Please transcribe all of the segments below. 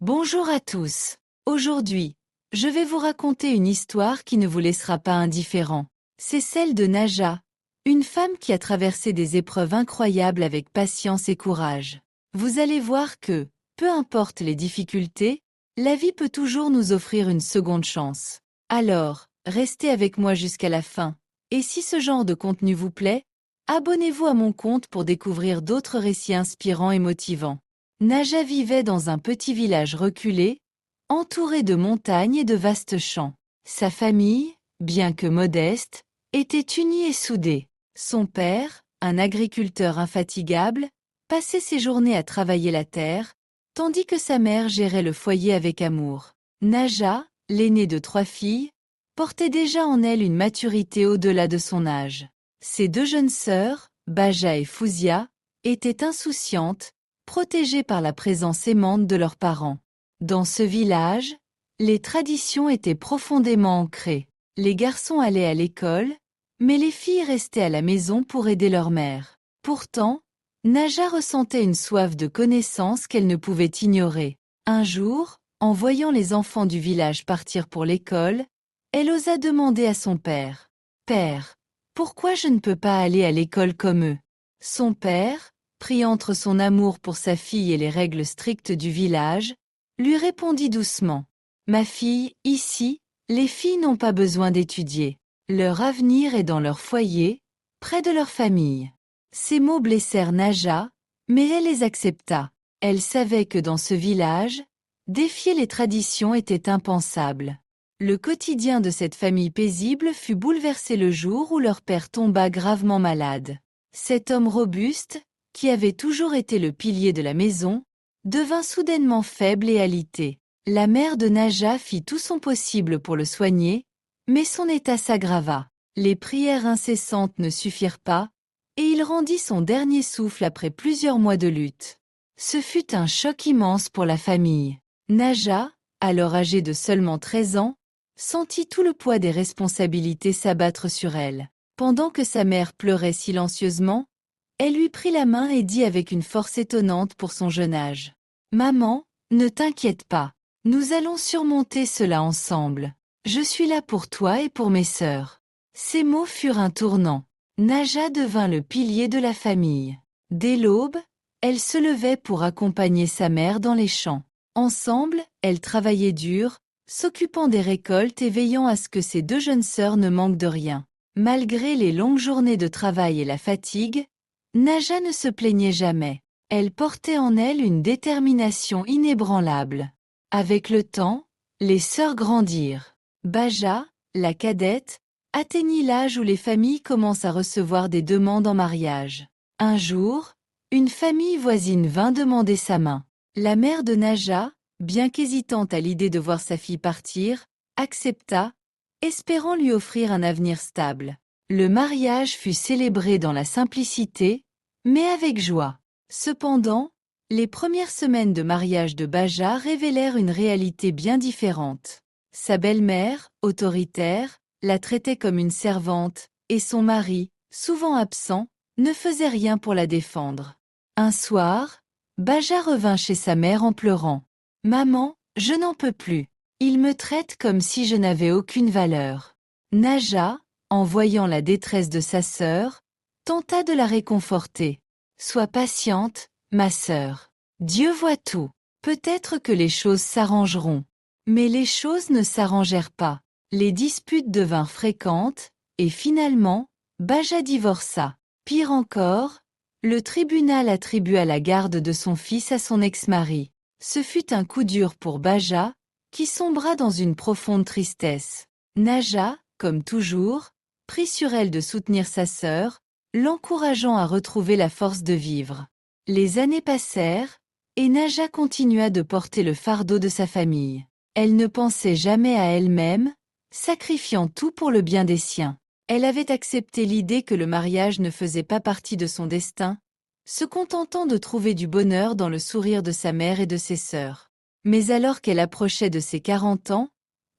Bonjour à tous. Aujourd'hui, je vais vous raconter une histoire qui ne vous laissera pas indifférent. C'est celle de Naja, une femme qui a traversé des épreuves incroyables avec patience et courage. Vous allez voir que, peu importe les difficultés, la vie peut toujours nous offrir une seconde chance. Alors, restez avec moi jusqu'à la fin. Et si ce genre de contenu vous plaît, abonnez-vous à mon compte pour découvrir d'autres récits inspirants et motivants. Naja vivait dans un petit village reculé, entouré de montagnes et de vastes champs. Sa famille, bien que modeste, était unie et soudée. Son père, un agriculteur infatigable, passait ses journées à travailler la terre, tandis que sa mère gérait le foyer avec amour. Naja, l'aînée de 3 filles, portait déjà en elle une maturité au-delà de son âge. Ses 2 jeunes sœurs, Baja et Fouzia, étaient insouciantes, protégées par la présence aimante de leurs parents. Dans ce village, les traditions étaient profondément ancrées. Les garçons allaient à l'école, mais les filles restaient à la maison pour aider leur mère. Pourtant, Naja ressentait une soif de connaissance qu'elle ne pouvait ignorer. Un jour, en voyant les enfants du village partir pour l'école, elle osa demander à son père. « Père, pourquoi je ne peux pas aller à l'école comme eux ?» Son père, pris entre son amour pour sa fille et les règles strictes du village, lui répondit doucement. « Ma fille, ici, les filles n'ont pas besoin d'étudier. Leur avenir est dans leur foyer, près de leur famille. » Ces mots blessèrent Naja, mais elle les accepta. Elle savait que dans ce village, défier les traditions était impensable. Le quotidien de cette famille paisible fut bouleversé le jour où leur père tomba gravement malade. Cet homme robuste, qui avait toujours été le pilier de la maison, devint soudainement faible et alité. La mère de Naja fit tout son possible pour le soigner, mais son état s'aggrava. Les prières incessantes ne suffirent pas, et il rendit son dernier souffle après plusieurs mois de lutte. Ce fut un choc immense pour la famille. Naja, alors âgée de seulement 13 ans, sentit tout le poids des responsabilités s'abattre sur elle. Pendant que sa mère pleurait silencieusement, elle lui prit la main et dit avec une force étonnante pour son jeune âge. « Maman, ne t'inquiète pas. Nous allons surmonter cela ensemble. Je suis là pour toi et pour mes sœurs. » Ces mots furent un tournant. Naja devint le pilier de la famille. Dès l'aube, elle se levait pour accompagner sa mère dans les champs. Ensemble, elles travaillaient dur, s'occupant des récoltes et veillant à ce que ses 2 jeunes sœurs ne manquent de rien. Malgré les longues journées de travail et la fatigue, Naja ne se plaignait jamais. Elle portait en elle une détermination inébranlable. Avec le temps, les sœurs grandirent. Baja, la cadette, atteignit l'âge où les familles commencent à recevoir des demandes en mariage. Un jour, une famille voisine vint demander sa main. La mère de Naja, bien qu'hésitante à l'idée de voir sa fille partir, accepta, espérant lui offrir un avenir stable. Le mariage fut célébré dans la simplicité, mais avec joie. Cependant, les premières semaines de mariage de Baja révélèrent une réalité bien différente. Sa belle-mère, autoritaire, la traitait comme une servante, et son mari, souvent absent, ne faisait rien pour la défendre. Un soir, Baja revint chez sa mère en pleurant. « Maman, je n'en peux plus. Il me traite comme si je n'avais aucune valeur. » Naja, en voyant la détresse de sa sœur, tenta de la réconforter. « Sois patiente, ma sœur. Dieu voit tout. Peut-être que les choses s'arrangeront. » Mais les choses ne s'arrangèrent pas. Les disputes devinrent fréquentes, et finalement, Baja divorça. Pire encore, le tribunal attribua la garde de son fils à son ex-mari. Ce fut un coup dur pour Baja, qui sombra dans une profonde tristesse. Naja, comme toujours, prit sur elle de soutenir sa sœur, l'encourageant à retrouver la force de vivre. Les années passèrent, et Naja continua de porter le fardeau de sa famille. Elle ne pensait jamais à elle-même, sacrifiant tout pour le bien des siens. Elle avait accepté l'idée que le mariage ne faisait pas partie de son destin, se contentant de trouver du bonheur dans le sourire de sa mère et de ses sœurs. Mais alors qu'elle approchait de ses 40 ans,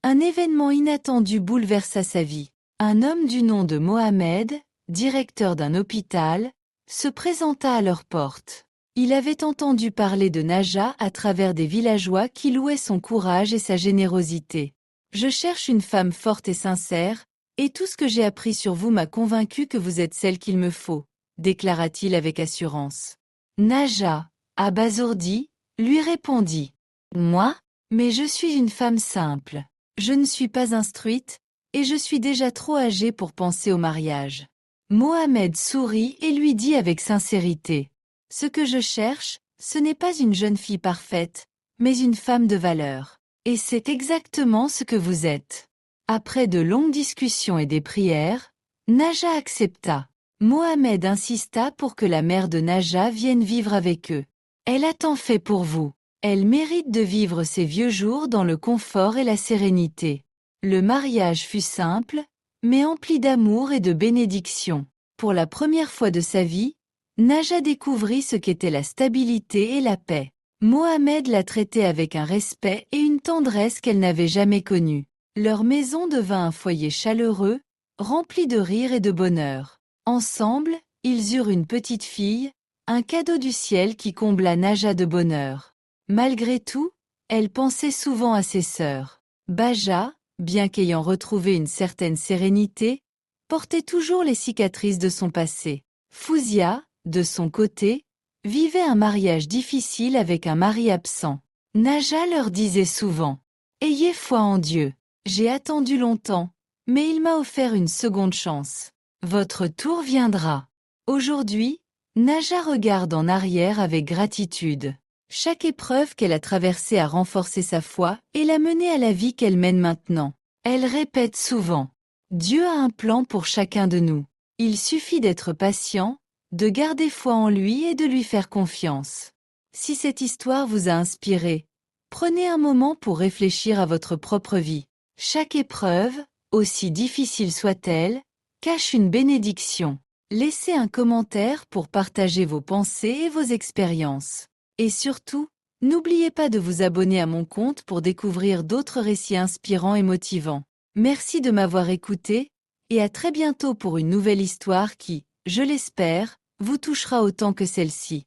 un événement inattendu bouleversa sa vie. Un homme du nom de Mohamed, directeur d'un hôpital, se présenta à leur porte. Il avait entendu parler de Naja à travers des villageois qui louaient son courage et sa générosité. Je cherche une femme forte et sincère, et tout ce que j'ai appris sur vous m'a convaincu que vous êtes celle qu'il me faut, déclara-t-il avec assurance. Naja, abasourdi, lui répondit. Moi? Mais je suis une femme simple. Je ne suis pas instruite, et je suis déjà trop âgée pour penser au mariage. Mohamed sourit et lui dit avec sincérité. Ce que je cherche, ce n'est pas une jeune fille parfaite, mais une femme de valeur. Et c'est exactement ce que vous êtes. Après de longues discussions et des prières, Naja accepta. Mohamed insista pour que la mère de Naja vienne vivre avec eux. Elle a tant fait pour vous. Elle mérite de vivre ses vieux jours dans le confort et la sérénité. Le mariage fut simple, mais empli d'amour et de bénédictions. Pour la première fois de sa vie, Naja découvrit ce qu'était la stabilité et la paix. Mohamed la traitait avec un respect et une tendresse qu'elle n'avait jamais connue. Leur maison devint un foyer chaleureux, rempli de rire et de bonheur. Ensemble, ils eurent une petite fille, un cadeau du ciel qui combla Naja de bonheur. Malgré tout, elle pensait souvent à ses sœurs. Baja, bien qu'ayant retrouvé une certaine sérénité, portait toujours les cicatrices de son passé. Fouzia, de son côté, vivait un mariage difficile avec un mari absent. Naja leur disait souvent « Ayez foi en Dieu. J'ai attendu longtemps, mais il m'a offert une seconde chance. Votre tour viendra. » Aujourd'hui, Naja regarde en arrière avec gratitude. Chaque épreuve qu'elle a traversée a renforcé sa foi et l'a menée à la vie qu'elle mène maintenant. Elle répète souvent « Dieu a un plan pour chacun de nous. Il suffit d'être patient, de garder foi en lui et de lui faire confiance. » Si cette histoire vous a inspiré, prenez un moment pour réfléchir à votre propre vie. Chaque épreuve, aussi difficile soit-elle, cache une bénédiction. Laissez un commentaire pour partager vos pensées et vos expériences. Et surtout, n'oubliez pas de vous abonner à mon compte pour découvrir d'autres récits inspirants et motivants. Merci de m'avoir écouté, et à très bientôt pour une nouvelle histoire qui, je l'espère, vous touchera autant que celle-ci.